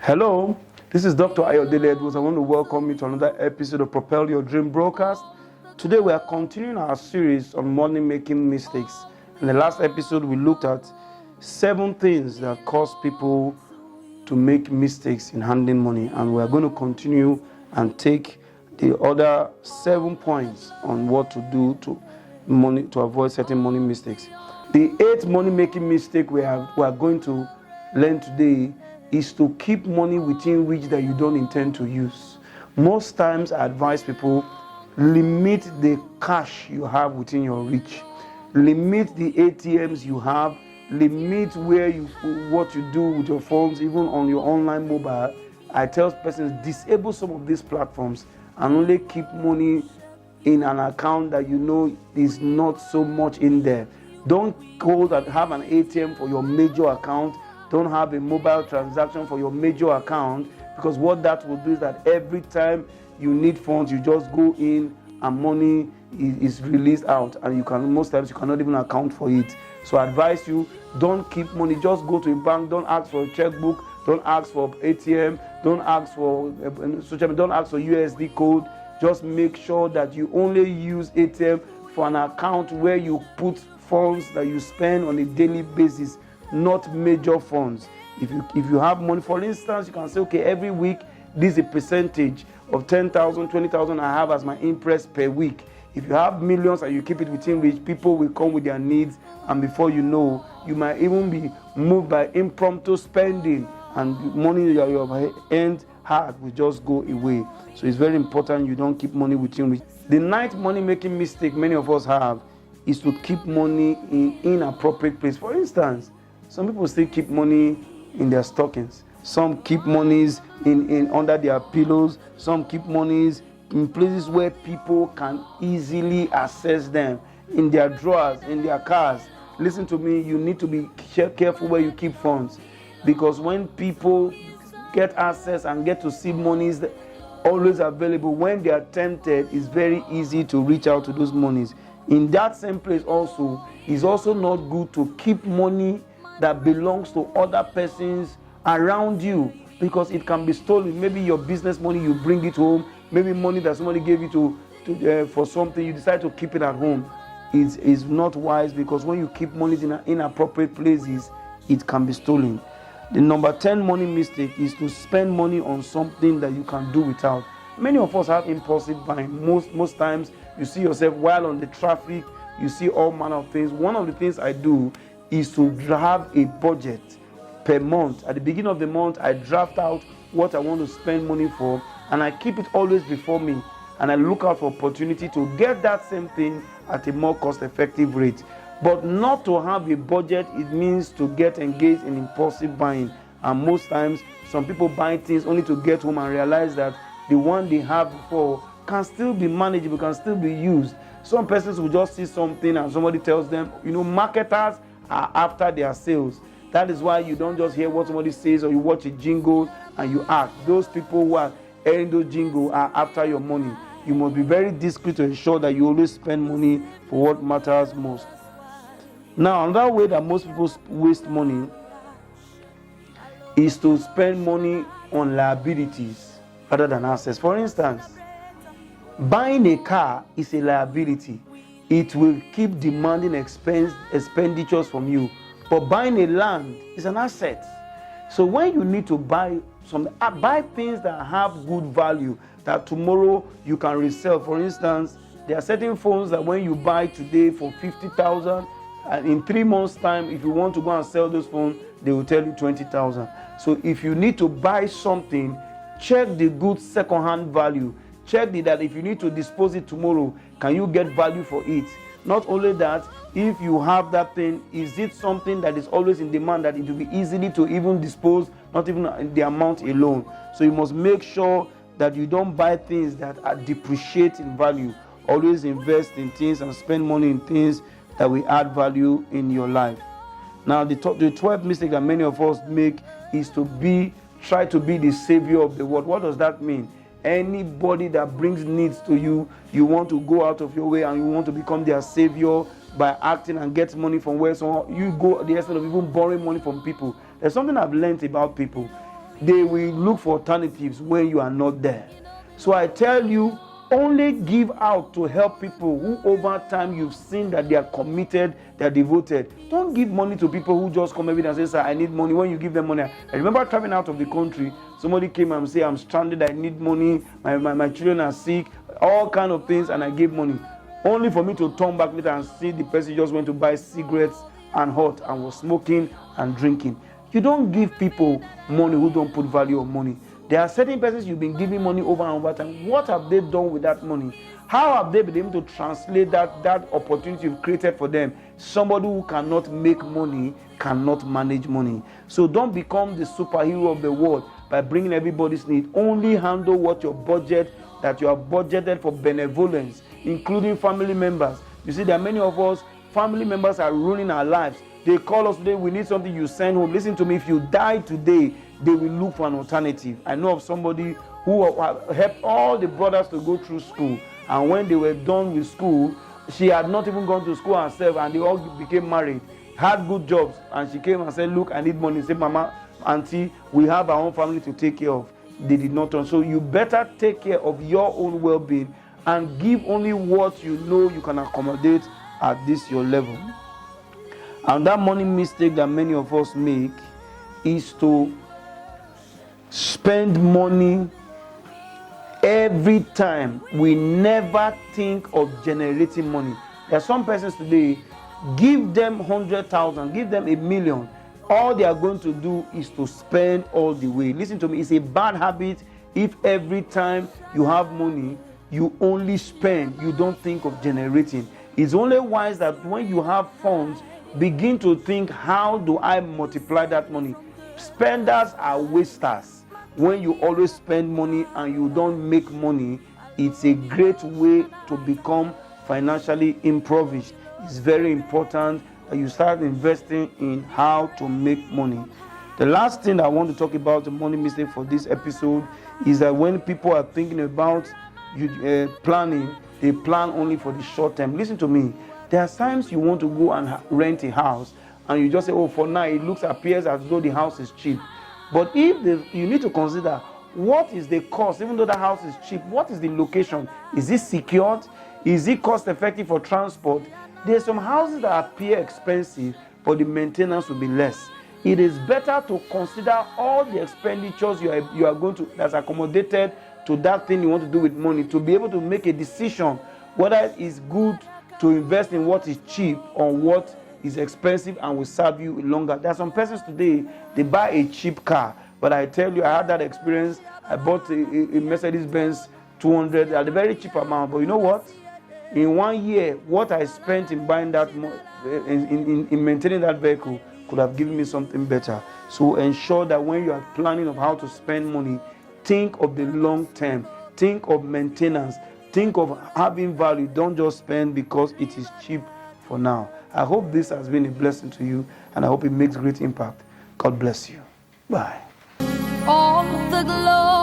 Hello, this is Dr. Ayodele Edwards. I want to welcome you to another episode of Propel Your Dream Broadcast. Today we are continuing our series on money-making mistakes. In the last episode, we looked at 7 things that cause people to make mistakes in handling money, and we are going to continue and take the other 7 points on what to do to avoid certain money mistakes. The 8th money-making mistake we are going to learn today is to keep money within reach that you don't intend to use. Most times I advise people, limit the cash you have within your reach. Limit the ATMs you have. Limit what you do with your phones, even on your online mobile. I tell persons, disable some of these platforms and only keep money in an account that you know is not so much in there. Don't have an ATM for your major account. Don't have a mobile transaction for your major account, because what that will do is that every time you need funds, you just go in and money is released out, and most times you cannot even account for it. So I advise you, don't keep money. Just go to a bank. Don't ask for a checkbook. Don't ask for ATM. Don't ask for USD code. Just make sure that you only use ATM for an account where you put funds that you spend on a daily basis, not major funds. If you have money, for instance, you can say, okay, every week this is a percentage of 10,000, 20,000 I have as my interest per week. If you have millions and you keep it within reach, people will come with their needs, and before you know, you might even be moved by impromptu spending, and money you have earned hard will just go away. So it's very important you don't keep money within reach. The 9th money-making mistake many of us have is to keep money in inappropriate place. For instance, some people still keep money in their stockings. Some keep monies in under their pillows. Some keep monies in places where people can easily access them, in their drawers, in their cars. Listen to me, you need to be careful where you keep funds, because when people get access and get to see monies always available, when they are tempted, it's very easy to reach out to those monies. In that same place also, it's also not good to keep money that belongs to other persons around you, because it can be stolen. Maybe your business money, you bring it home. Maybe money that somebody gave you for something, you decide to keep it at home. Is not wise, because when you keep money in inappropriate places, it can be stolen. The number 10 money mistake is to spend money on something that you can do without. Many of us have impulsive buying. Most times you see yourself while on the traffic, you see all manner of things. One of the things I do is to have a budget per month. At the beginning of the month, I draft out what I want to spend money for, and I keep it always before me, and I look out for opportunity to get that same thing at a more cost-effective rate. But not to have a budget, it means to get engaged in impulsive buying. And most times, some people buy things only to get home and realize that the one they have before can still be manageable, can still be used. Some persons will just see something and somebody tells them, marketers are after their sales. That is why you don't just hear what somebody says or you watch a jingle and you act. Those people who are hearing those jingles are after your money. You must be very discreet to ensure that you always spend money for what matters most. Now, another way that most people waste money is to spend money on liabilities rather than assets. For instance, buying a car is a liability. It will keep demanding expenditures from you. But buying a land is an asset. So when you need to buy things that have good value, that tomorrow you can resell. For instance, there are certain phones that when you buy today for 50,000, and in 3 months' time, if you want to go and sell those phones, they will tell you 20,000. So if you need to buy something, check the good second-hand value. Check that if you need to dispose it tomorrow, can you get value for it? Not only that, if you have that thing, is it something that is always in demand, that it will be easily to even dispose, not even the amount alone. So you must make sure that you don't buy things that are depreciate in value. Always invest in things and spend money in things that will add value in your life. Now, the 12th mistake that many of us make is to try to be the savior of the world. What does that mean? Anybody that brings needs to you, you want to go out of your way and you want to become their savior by acting and get money from where someone, you go the extent of even borrowing money from people. There's something I've learned about people. they will look for alternatives when you are not there. So I tell you, only give out to help people who over time you've seen that they are committed, they are devoted. Don't give money to people who just come every day and say, sir, I need money. When you give them money, I remember traveling out of the country, somebody came and said, I'm stranded, I need money, my children are sick, all kind of things, and I gave money. Only for me to turn back later and see the person just went to buy cigarettes and hot and was smoking and drinking. You don't give people money who don't put value on money. There are certain persons you've been giving money over and over time. What have they done with that money? How have they been able to translate that opportunity you've created for them? Somebody who cannot make money cannot manage money. So don't become the superhero of the world by bringing everybody's need. Only handle what your budget, that you have budgeted for benevolence, including family members. You see, there are many of us, family members are ruining our lives. They call us today, we need something, you send home. Listen to me, if you die today, they will look for an alternative. I know of somebody who helped all the brothers to go through school, and when they were done with school, she had not even gone to school herself, and they all became married, had good jobs, and she came and said, look, I need money. Say, mama, auntie, we have our own family to take care of. They did not turn. So you better take care of your own well-being and give only what you know you can accommodate at this your level. And that money mistake that many of us make is to spend money every time. We never think of generating money. There are some persons today, give them 100,000, give them 1 million. All they are going to do is to spend all the way. Listen to me, it's a bad habit if every time you have money, you only spend, you don't think of generating. It's only wise that when you have funds, begin to think, how do I multiply that money? Spenders are wasters. When you always spend money and you don't make money, it's a great way to become financially impoverished. It's very important that you start investing in how to make money. The last thing I want to talk about, the money mistake for this episode, is that when people are thinking about planning, they plan only for the short term. Listen to me. There are times you want to go and rent a house, and you just say, oh, for now it appears as though the house is cheap. But if you need to consider, what is the cost? Even though the house is cheap, what is the location? Is it secured? Is it cost effective for transport? There are some houses that appear expensive, but the maintenance will be less. It is better to consider all the expenditures you are going to, that's accommodated to that thing you want to do with money, to be able to make a decision whether it is good to invest in what is cheap or what is expensive and will serve you longer. There are some persons today, they buy a cheap car, but I tell you, I had that experience. I bought a Mercedes-Benz 200 at a very cheap amount, but you know what? In 1 year, what I spent in buying that, in maintaining that vehicle, could have given me something better. So ensure that when you are planning of how to spend money, think of the long term, think of maintenance, think of having value. Don't just spend because it is cheap for now. I hope this has been a blessing to you, and I hope it makes great impact. God bless you. Bye. All the glory